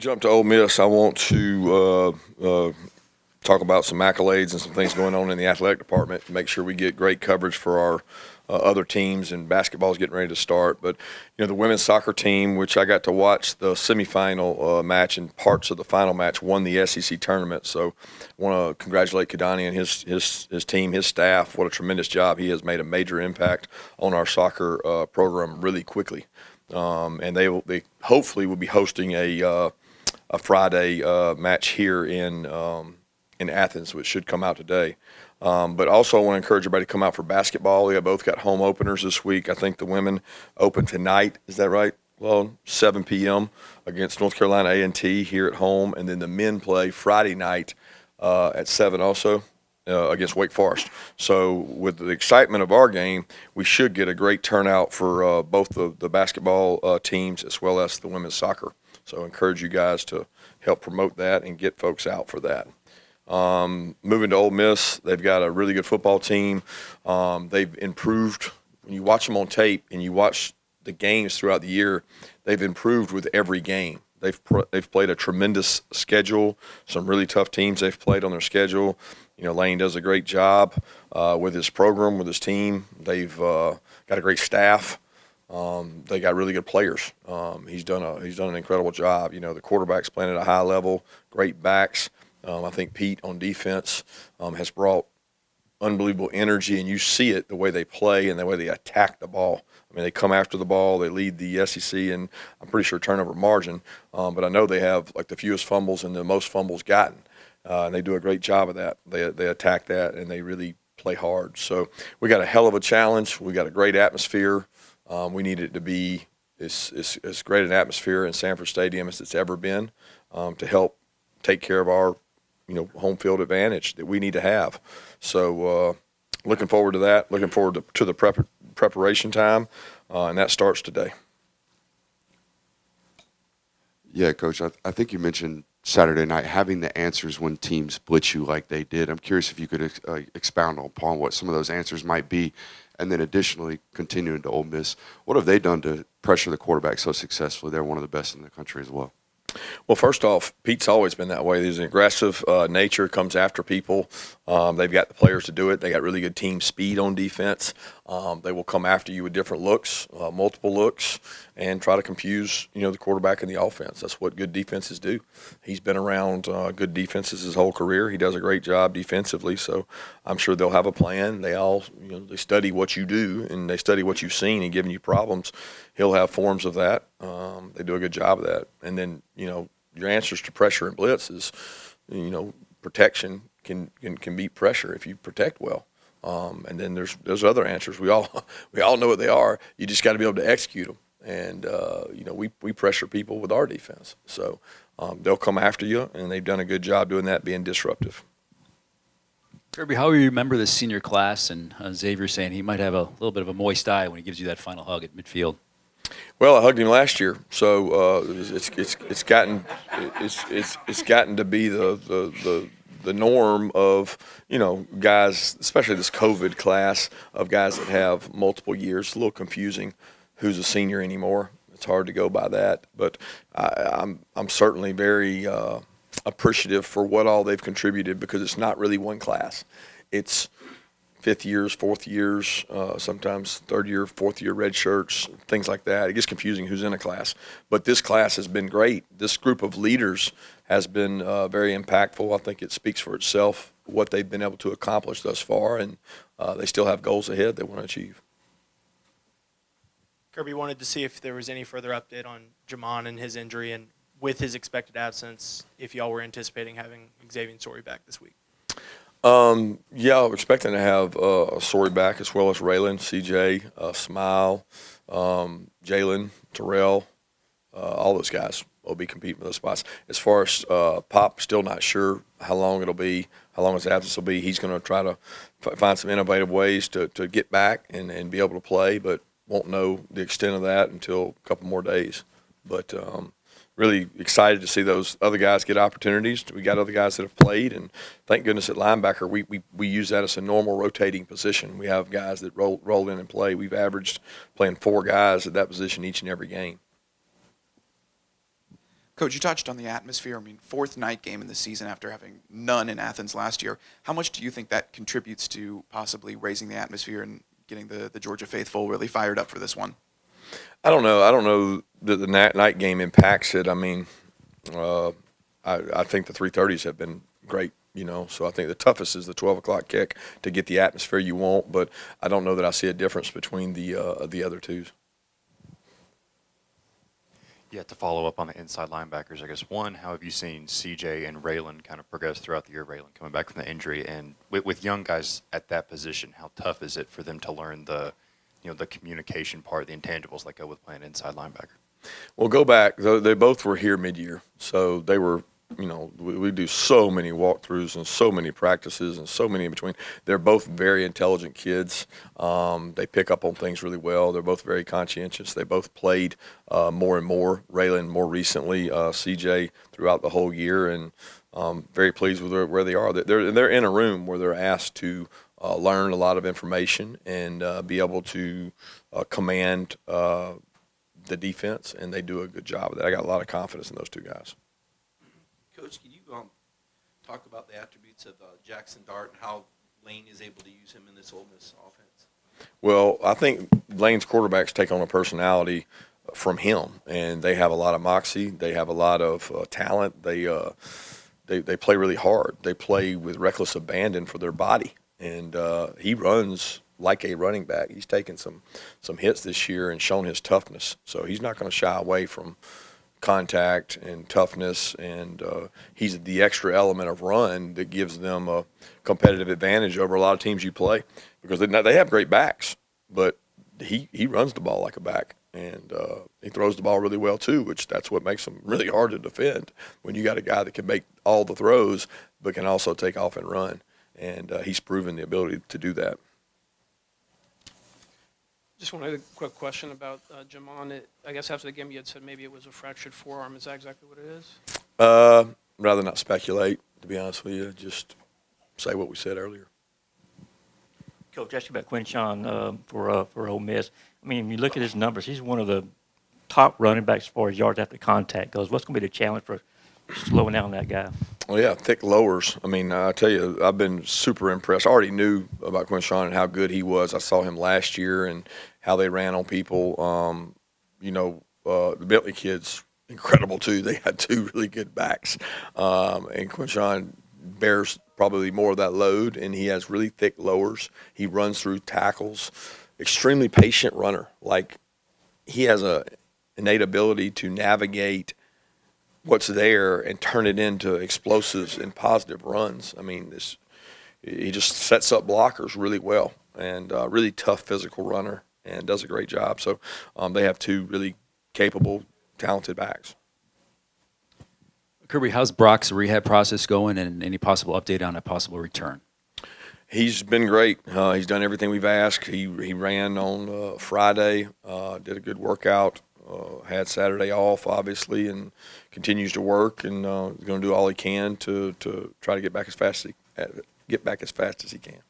Jump to Ole Miss, I want to talk about some accolades and some things going on in the athletic department. Make sure we get great coverage for our other teams, and basketball is getting ready to start. But the women's soccer team, which I got to watch the semifinal match and parts of the final match, won the SEC tournament. So I want to congratulate Kadani and his team, his staff. What a tremendous job! He has made a major impact on our soccer program really quickly. And they hopefully will be hosting a Friday match here in Athens, which should come out today. But also, I want to encourage everybody to come out for basketball. They both got home openers this week. I think the women open tonight. Is that right? Well, 7 p.m. against North Carolina A&T here at home, and then the men play Friday night at 7 also. Against Wake Forest. So with the excitement of our game, we should get a great turnout for both the basketball teams as well as the women's soccer. So I encourage you guys to help promote that and get folks out for that. Moving to Ole Miss, they've got a really good football team. They've improved. When you watch them on tape and you watch the games throughout the year, they've improved with every game. They've played a tremendous schedule, some really tough teams they've played on their schedule. Lane does a great job with his program, with his team. They've got a great staff. They got really good players. He's done an incredible job. The quarterback's playing at a high level, great backs. I think Pete on defense has brought unbelievable energy, and you see it the way they play and the way they attack the ball. I mean, they come after the ball. They lead the SEC, and I'm pretty sure turnover margin. But I know they have like the fewest fumbles and the most fumbles gotten. And they do a great job of that. They attack that, and they really play hard. So we got a hell of a challenge. We got a great atmosphere. We need it to be as great an atmosphere in Sanford Stadium as it's ever been to help take care of our home field advantage that we need to have. So looking forward to that. Looking forward to the preparation time, and that starts today. Yeah, Coach, I think you mentioned Saturday night having the answers when teams blitz you like they did. I'm curious if you could expound upon what some of those answers might be. And then additionally, continuing to Ole Miss, what have they done to pressure the quarterback so successfully? They're one of the best in the country as well. Well, first off, Pete's always been that way. There's an aggressive nature, comes after people. They've got the players to do it. They got really good team speed on defense. They will come after you with different looks, multiple looks, and try to confuse, the quarterback and the offense. That's what good defenses do. He's been around good defenses his whole career. He does a great job defensively, so I'm sure they'll have a plan. They all, they study what you do, and they study what you've seen and giving you problems. He'll have forms of that. They do a good job of that. And then, your answers to pressure and blitz is, protection can beat pressure if you protect well. And then there's other answers. We all know what they are. You just got to be able to execute them. And we pressure people with our defense. So they'll come after you, and they've done a good job doing that, being disruptive. Kirby, how do you remember the senior class and Xavier saying he might have a little bit of a moist eye when he gives you that final hug at midfield? Well, I hugged him last year, so it's gotten to be the norm of guys, especially this COVID class of guys that have multiple years. It's a little confusing who's a senior anymore. It's hard to go by that, but I'm certainly very appreciative for what all they've contributed, because it's not really one class. It's fifth years, fourth years, sometimes third year, fourth year red shirts, things like that. It gets confusing who's in a class. But this class has been great. This group of leaders has been very impactful. I think it speaks for itself, what they've been able to accomplish thus far, and they still have goals ahead they want to achieve. Kirby wanted to see if there was any further update on Jamon and his injury, and with his expected absence, if y'all were anticipating having Xavier Story back this week. Yeah, we're expecting to have Sorey back, as well as Raylan, CJ, Smile, Jalen, Terrell, all those guys will be competing for those spots. As far as Pop, still not sure how long it'll be, how long his absence will be. He's going to try to find some innovative ways to get back and be able to play, but won't know the extent of that until a couple more days. But really excited to see those other guys get opportunities. We got other guys that have played, and thank goodness at linebacker we use that as a normal rotating position. We have guys that roll in and play. We've averaged playing 4 guys at that position each and every game. Coach, you touched on the atmosphere. I mean, fourth night game in the season after having none in Athens last year. How much do you think that contributes to possibly raising the atmosphere and getting the Georgia faithful really fired up for this one? I don't know. I don't know that the night game impacts it. I mean, I think the 3:30s have been great. So I think the toughest is the 12 o'clock kick to get the atmosphere you want. But I don't know that I see a difference between the other twos. Yeah, to follow up on the inside linebackers, I guess, one, how have you seen CJ and Raylan kind of progress throughout the year? Raylan coming back from the injury, and with young guys at that position, how tough is it for them to learn the communication part, the intangibles that go with playing inside linebacker? Well, go back. They both were here mid-year, so they were. We do so many walkthroughs and so many practices and so many in between. They're both very intelligent kids. They pick up on things really well. They're both very conscientious. They both played more and more. Raylan more recently, CJ throughout the whole year, and very pleased with where they are. They're in a room where they're asked to learn a lot of information and be able to command the defense, and they do a good job of that. I got a lot of confidence in those two guys. Coach, can you talk about the attributes of Jackson Dart and how Lane is able to use him in this Ole Miss offense? Well, I think Lane's quarterbacks take on a personality from him, and they have a lot of moxie. They have a lot of talent. They play really hard. They play with reckless abandon for their body, and he runs like a running back. He's taken some hits this year and shown his toughness, so he's not going to shy away from contact and toughness, and he's the extra element of run that gives them a competitive advantage over a lot of teams you play, because they have great backs, but he runs the ball like a back, and he throws the ball really well too, which that's what makes him really hard to defend when you got a guy that can make all the throws but can also take off and run, and he's proven the ability to do that. Just wanted a quick question about Jamon. I guess after the game you had said maybe it was a fractured forearm. Is that exactly what it is? Rather not speculate, to be honest with you. Just say what we said earlier. Coach, ask you about Quinshawn for Ole Miss. I mean, when you look at his numbers, he's one of the top running backs as far as yards after contact goes. What's going to be the challenge for slowing down that guy? Well, yeah, thick lowers. I mean, I tell you, I've been super impressed. I already knew about Quinshawn and how good he was. I saw him last year and how they ran on people. The Bentley kids, incredible too. They had two really good backs. And Quinshawn bears probably more of that load, and he has really thick lowers. He runs through tackles. Extremely patient runner. Like, he has a innate ability to navigate what's there and turn it into explosives and positive runs. I mean, he just sets up blockers really well, and really tough physical runner, and does a great job. So they have two really capable, talented backs. Kirby, how's Brock's rehab process going, and any possible update on a possible return? He's been great. He's done everything we've asked. He ran on Friday, did a good workout, had Saturday off, obviously, and continues to work, and he's going to do all he can to try to get back as fast as he can.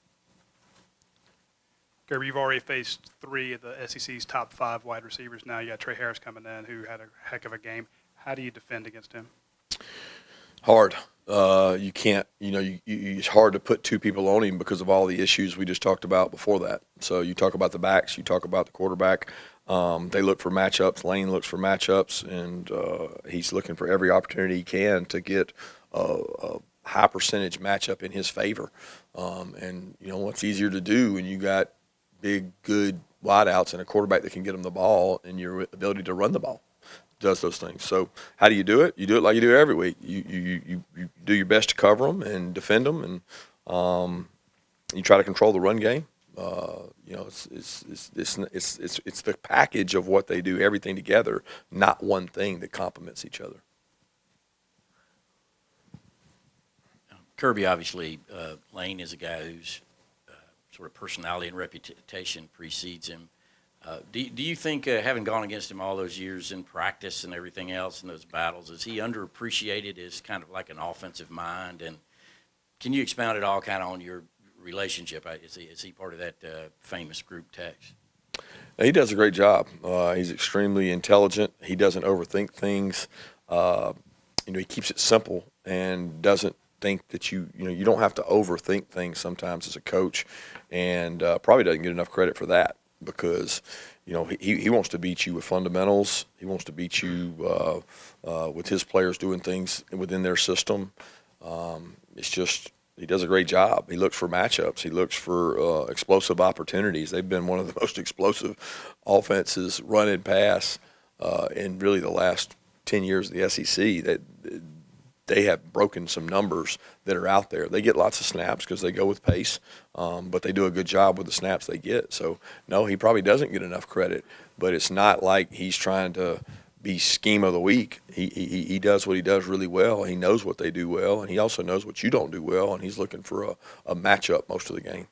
Kirby, you've already faced three of the SEC's top 5 wide receivers now. You got Trey Harris coming in, who had a heck of a game. How do you defend against him? Hard. You can't, it's hard to put two people on him because of all the issues we just talked about before that. So you talk about the backs, you talk about the quarterback. They look for matchups. Lane looks for matchups, and he's looking for every opportunity he can to get a high percentage matchup in his favor. And what's easier to do when you got big, good wideouts and a quarterback that can get him the ball, and your ability to run the ball does those things. So how do you do it? You do it like you do every week. You do your best to cover them and defend them, and you try to control the run game. It's the package of what they do, everything together, not one thing that complements each other. Kirby, obviously, Lane is a guy whose sort of personality and reputation precedes him. Do you think, having gone against him all those years in practice and everything else in those battles, is he underappreciated as kind of like an offensive mind? And can you expound at all kind of on your relationship? Is he part of that famous group text? He does a great job. He's extremely intelligent. He doesn't overthink things. He keeps it simple and doesn't think that you don't have to overthink things sometimes as a coach, and probably doesn't get enough credit for that because he wants to beat you with fundamentals. He wants to beat you with his players doing things within their system. It's just he does a great job. He looks for matchups. He looks for explosive opportunities. They've been one of the most explosive offenses, run and pass, in really the last 10 years of the SEC. That they have broken some numbers that are out there. They get lots of snaps because they go with pace, but they do a good job with the snaps they get. So, no, he probably doesn't get enough credit, but it's not like he's trying to be scheme of the week. He does what he does really well. He knows what they do well, and he also knows what you don't do well, and he's looking for a matchup most of the game.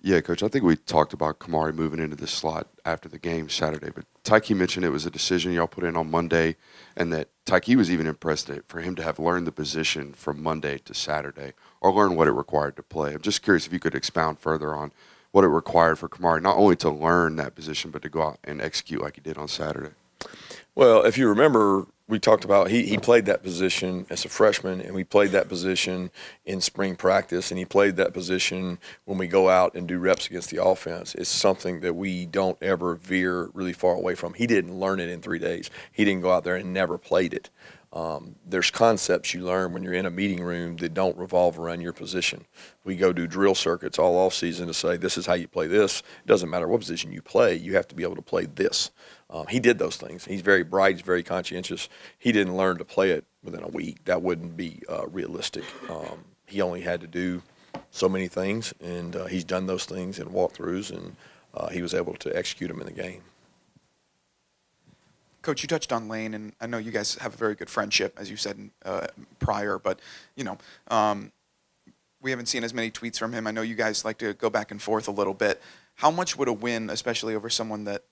Yeah, Coach, I think we talked about Kamari moving into the slot after the game Saturday, but Tyke mentioned it was a decision y'all put in on Monday, and that Tyke was even impressed that for him to have learned the position from Monday to Saturday, or learn what it required to play. I'm just curious if you could expound further on what it required for Kamari, not only to learn that position, but to go out and execute like he did on Saturday. Well, if you remember, we talked about he played that position as a freshman, and we played that position in spring practice, and he played that position when we go out and do reps against the offense. It's something that we don't ever veer really far away from. He didn't learn it in 3 days. He didn't go out there and never played it. There's concepts you learn when you're in a meeting room that don't revolve around your position. We go do drill circuits all off season to say this is how you play this. It doesn't matter what position you play. You have to be able to play this. He did those things. He's very bright. He's very conscientious. He didn't learn to play it within a week. That wouldn't be realistic. He only had to do so many things, and he's done those things in walkthroughs, and he was able to execute them in the game. Coach, you touched on Lane, and I know you guys have a very good friendship, as you said prior, but, we haven't seen as many tweets from him. I know you guys like to go back and forth a little bit. How much would a win, especially over someone that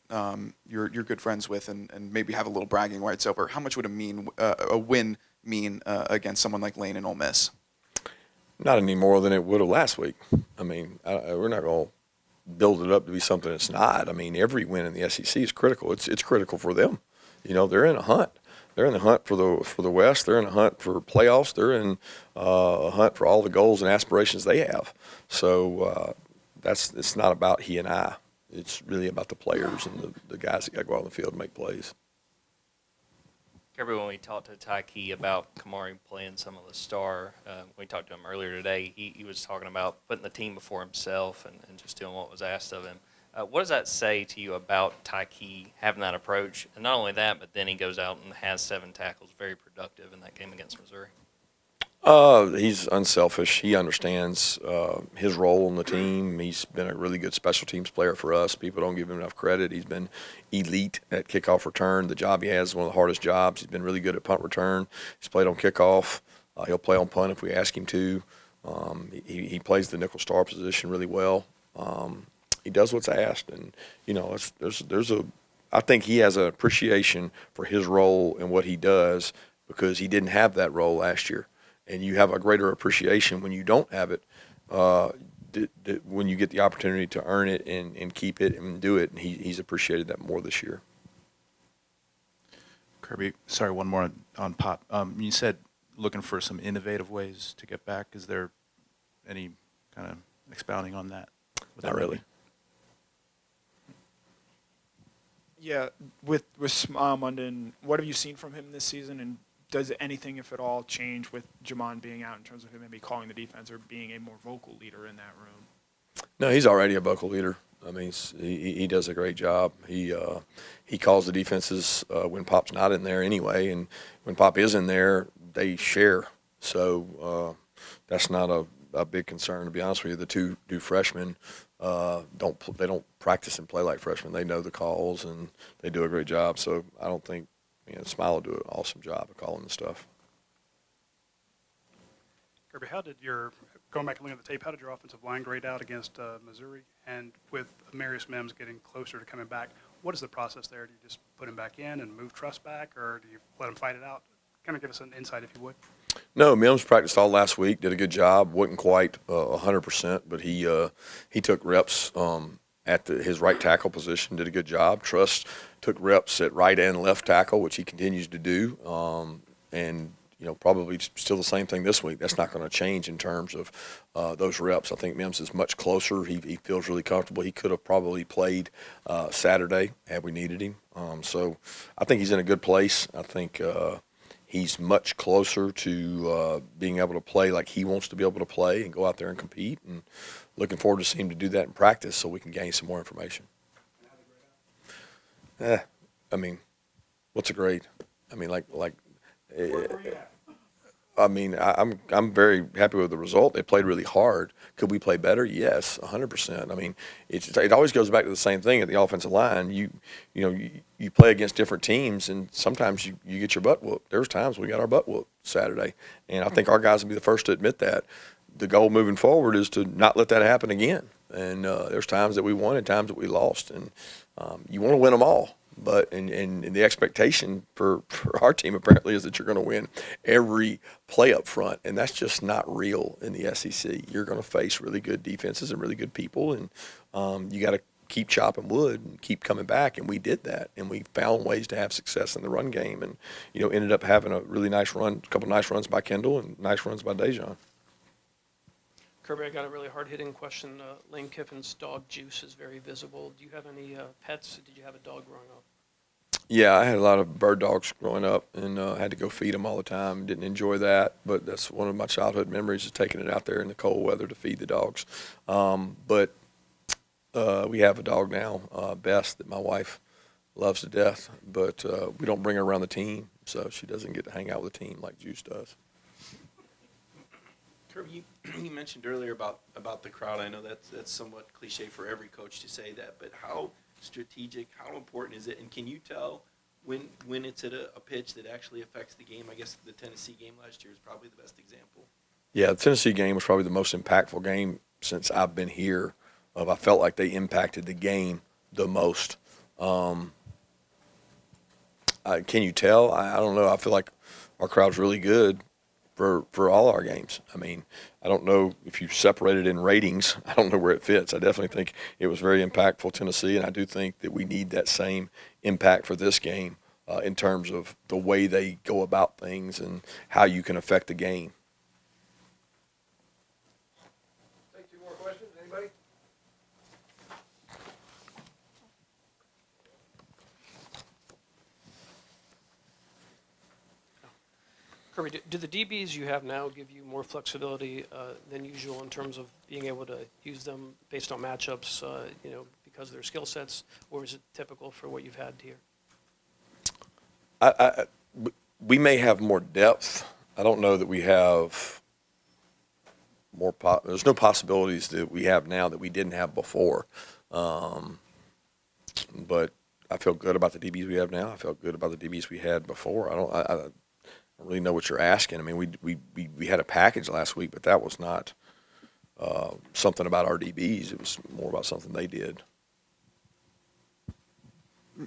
you're good friends with and maybe have a little bragging rights over, how much would a win mean against someone like Lane and Ole Miss? Not any more than it would have last week. I mean, we're not going to build it up to be something it's not. I mean, every win in the SEC is critical. It's critical for them. They're in a hunt. They're in the hunt for the West. They're in a hunt for playoffs. They're in a hunt for all the goals and aspirations they have. So it's not about he and I. It's really about the players and the guys that got to go out on the field and make plays. Kirby, when we talked to Tyke about Kamari playing some of the star, when we talked to him earlier today, he was talking about putting the team before himself and just doing what was asked of him. What does that say to you about Tyke having that approach? And not only that, but then he goes out and has 7 tackles, very productive in that game against Missouri. He's unselfish. He understands his role in the team. He's been a really good special teams player for us. People don't give him enough credit. He's been elite at kickoff return. The job he has is one of the hardest jobs. He's been really good at punt return. He's played on kickoff. He'll play on punt if we ask him to. He plays the nickel star position really well. He does what's asked, and I think he has an appreciation for his role and what he does because he didn't have that role last year. And you have a greater appreciation when you don't have it, when you get the opportunity to earn it and keep it and do it. And he's appreciated that more this year. Kirby, sorry, one more on Pop. You said looking for some innovative ways to get back. Is there any kind of expounding on that? Not really. Yeah, with Munden, what have you seen from him this season, and does anything, if at all, change with Jamon being out in terms of him maybe calling the defense or being a more vocal leader in that room? No, he's already a vocal leader. I mean, he does a great job. He calls the defenses when Pop's not in there anyway, and when Pop is in there, they share. So that's not a big concern, to be honest with you. The two freshmen don't practice and play like freshmen. They know the calls and they do a great job. So I don't think Smile will do an awesome job of calling the stuff. Kirby, going back and looking at the tape, how did your offensive line grade out against Missouri? And with Marius Mims getting closer to coming back, what is the process there? Do you just put him back in and move Truss back, or do you let him fight it out? Kind of give us an insight, if you would. No, Mims practiced all last week, did a good job. Wasn't quite 100%, but he took reps at his right tackle position, did a good job. Trust took reps at right and left tackle, which he continues to do. And probably still the same thing this week. That's not going to change in terms of those reps. I think Mims is much closer. He feels really comfortable. He could have probably played Saturday had we needed him. So I think he's in a good place. I think he's much closer to being able to play like he wants to be able to play and go out there and compete. And looking forward to seeing him to do that in practice so we can gain some more information. I mean, what's a grade? I mean, I'm very happy with the result. They played really hard. Could we play better? Yes, 100%. I mean, it always goes back to the same thing at the offensive line. You play against different teams, and sometimes you get your butt whooped. There was times we got our butt whooped Saturday, and I think our guys will be the first to admit that. The goal moving forward is to not let that happen again. And there's times that we won and times that we lost, and you want to win them all. But and the expectation for our team apparently is that you're going to win every play up front, and that's just not real in the SEC. You're going to face really good defenses and really good people, and you got to keep chopping wood and keep coming back. And we did that, and we found ways to have success in the run game, and ended up having a really nice run, a couple nice runs by Kendall and nice runs by Dejon. Kirby, I got a really hard-hitting question. Lane Kiffin's dog juice is very visible. Do you have any pets? Did you have a dog growing up? Yeah, I had a lot of bird dogs growing up and had to go feed them all the time. Didn't enjoy that, but that's one of my childhood memories is taking it out there in the cold weather to feed the dogs. But we have a dog now, Bess, that my wife loves to death, but we don't bring her around the team, so she doesn't get to hang out with the team like Juice does. Kirby, you mentioned earlier about the crowd. I know that's somewhat cliche for every coach to say that, but how strategic, how important is it, and can you tell when it's at a pitch that actually affects the game? I guess the Tennessee game last year is probably the best example. Yeah, the Tennessee game was probably the most impactful game since I've been here. I felt like they impacted the game the most. Can you tell? I don't know. I feel like our crowd's really good for all our games. I mean, I don't know if you separate it in ratings. I don't know where it fits. I definitely think it was very impactful, Tennessee, and I do think that we need that same impact for this game in terms of the way they go about things and how you can affect the game. Take two more questions. Anybody? Kirby, do the DBs you have now give you more flexibility than usual in terms of being able to use them based on matchups, because of their skill sets, or is it typical for what you've had here? We may have more depth. I don't know that we have more. There's no possibilities that we have now that we didn't have before. But I feel good about the DBs we have now. I felt good about the DBs we had before. I don't really know what you're asking. I mean, we had a package last week, but that was not something about our DBs. It was more about something they did.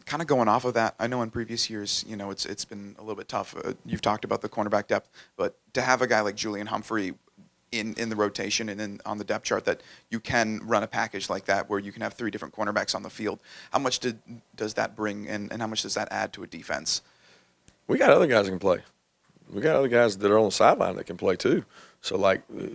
Kind of going off of that, I know in previous years, it's been a little bit tough. You've talked about the cornerback depth, but to have a guy like Julian Humphrey in the rotation and on the depth chart that you can run a package like that where you can have three different cornerbacks on the field, how much does that bring and how much does that add to a defense? We got other guys that can play. We got other guys that are on the sideline that can play too. So,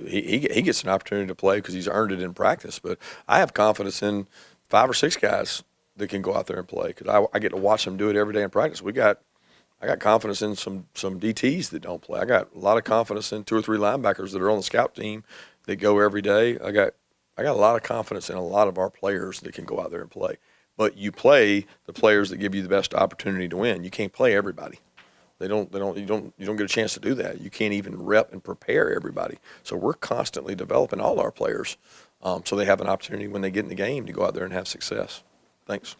he gets an opportunity to play because he's earned it in practice. But I have confidence in 5 or 6 guys that can go out there and play because I get to watch them do it every day in practice. I got confidence in some DTs that don't play. I got a lot of confidence in 2 or 3 linebackers that are on the scout team that go every day. I got a lot of confidence in a lot of our players that can go out there and play. But you play the players that give you the best opportunity to win. You can't play everybody. You don't get a chance to do that. You can't even rep and prepare everybody. So we're constantly developing all our players so they have an opportunity when they get in the game to go out there and have success. Thanks.